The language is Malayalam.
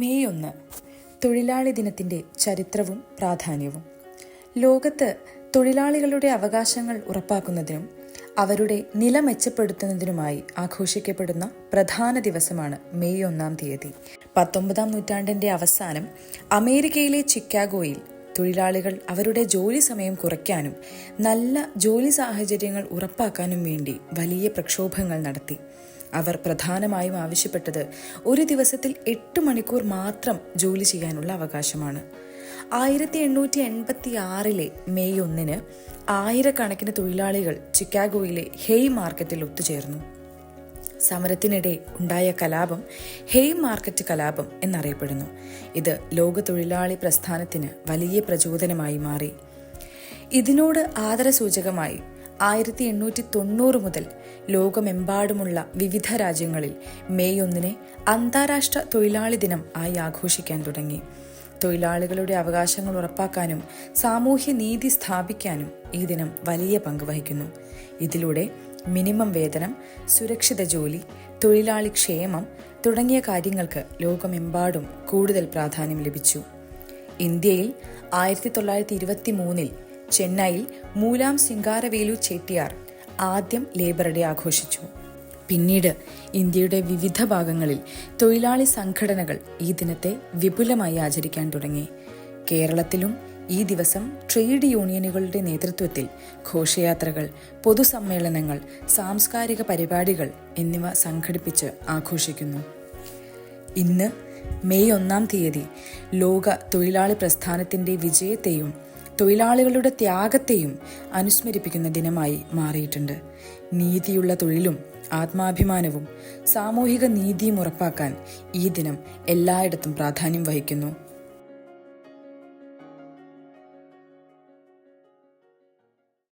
മെയ് 1 തൊഴിലാളി ദിനത്തിൻ്റെ ചരിത്രവും പ്രാധാന്യവും. ലോകത്ത് തൊഴിലാളികളുടെ അവകാശങ്ങൾ ഉറപ്പാക്കുന്നതിനും അവരുടെ നില മെച്ചപ്പെടുത്തുന്നതിനുമായി ആഘോഷിക്കപ്പെടുന്ന പ്രധാന ദിവസമാണ് മെയ് 1. 19-ാം നൂറ്റാണ്ടിൻ്റെ അവസാനം അമേരിക്കയിലെ ചിക്കാഗോയിൽ തൊഴിലാളികൾ അവരുടെ ജോലി സമയം കുറയ്ക്കാനും നല്ല ജോലി സാഹചര്യങ്ങൾ ഉറപ്പാക്കാനും വേണ്ടി വലിയ പ്രക്ഷോഭങ്ങൾ നടത്തി. അവർ പ്രധാനമായും ആവശ്യപ്പെട്ടത് ഒരു ദിവസത്തിൽ 8 മണിക്കൂർ മാത്രം ജോലി ചെയ്യാനുള്ള അവകാശമാണ്. 1886 മെയ് 1 ആയിരക്കണക്കിന് തൊഴിലാളികൾ ചിക്കാഗോയിലെ ഹെയ് മാർക്കറ്റിൽ ഒത്തുചേർന്നു. സമരത്തിനിടെ ഉണ്ടായ കലാപം ഹെയ് മാർക്കറ്റ് കലാപം എന്നറിയപ്പെടുന്നു. ഇത് ലോക തൊഴിലാളി പ്രസ്ഥാനത്തിന് വലിയ പ്രചോദനമായി മാറി. ഇതിനോട് ആദരസൂചകമായി 1890 മുതൽ ലോകമെമ്പാടുമുള്ള വിവിധ രാജ്യങ്ങളിൽ മെയ് 1 അന്താരാഷ്ട്ര തൊഴിലാളി ദിനം ആയി ആഘോഷിക്കാൻ തുടങ്ങി. തൊഴിലാളികളുടെ അവകാശങ്ങൾ ഉറപ്പാക്കാനും സാമൂഹ്യ നീതി സ്ഥാപിക്കാനും ഈ ദിനം വലിയ പങ്ക് വഹിക്കുന്നു. ഇതിലൂടെ മിനിമം വേതനം, സുരക്ഷിത ജോലി, തൊഴിലാളി ക്ഷേമം തുടങ്ങിയ കാര്യങ്ങൾക്ക് ലോകമെമ്പാടും കൂടുതൽ പ്രാധാന്യം ലഭിച്ചു. ഇന്ത്യയിൽ 1923 ചെന്നൈയിൽ മൂലാം സിംഗാരവേലു ചെട്ടിയാർ ആദ്യം ലേബർ ഡേ ആഘോഷിച്ചു. പിന്നീട് ഇന്ത്യയുടെ വിവിധ ഭാഗങ്ങളിൽ തൊഴിലാളി സംഘടനകൾ ഈ ദിനത്തെ വിപുലമായി ആചരിക്കാൻ തുടങ്ങി. കേരളത്തിലും ഈ ദിവസം ട്രേഡ് യൂണിയനുകളുടെ നേതൃത്വത്തിൽ ഘോഷയാത്രകൾ, പൊതുസമ്മേളനങ്ങൾ, സാംസ്കാരിക പരിപാടികൾ എന്നിവ സംഘടിപ്പിച്ച് ആഘോഷിക്കുന്നു. ഇന്ന് മെയ് 1 ലോക തൊഴിലാളി പ്രസ്ഥാനത്തിൻ്റെ വിജയത്തെയും തൊഴിലാളികളുടെ ത്യാഗത്തെയും അനുസ്മരിപ്പിക്കുന്ന ദിനമായി മാറിയിട്ടുണ്ട്. നീതിയുള്ള തൊഴിലും ആത്മാഭിമാനവും സാമൂഹിക നീതിയും ഉറപ്പാക്കാൻ ഈ ദിനം എല്ലായിടത്തും പ്രാധാന്യം വഹിക്കുന്നു.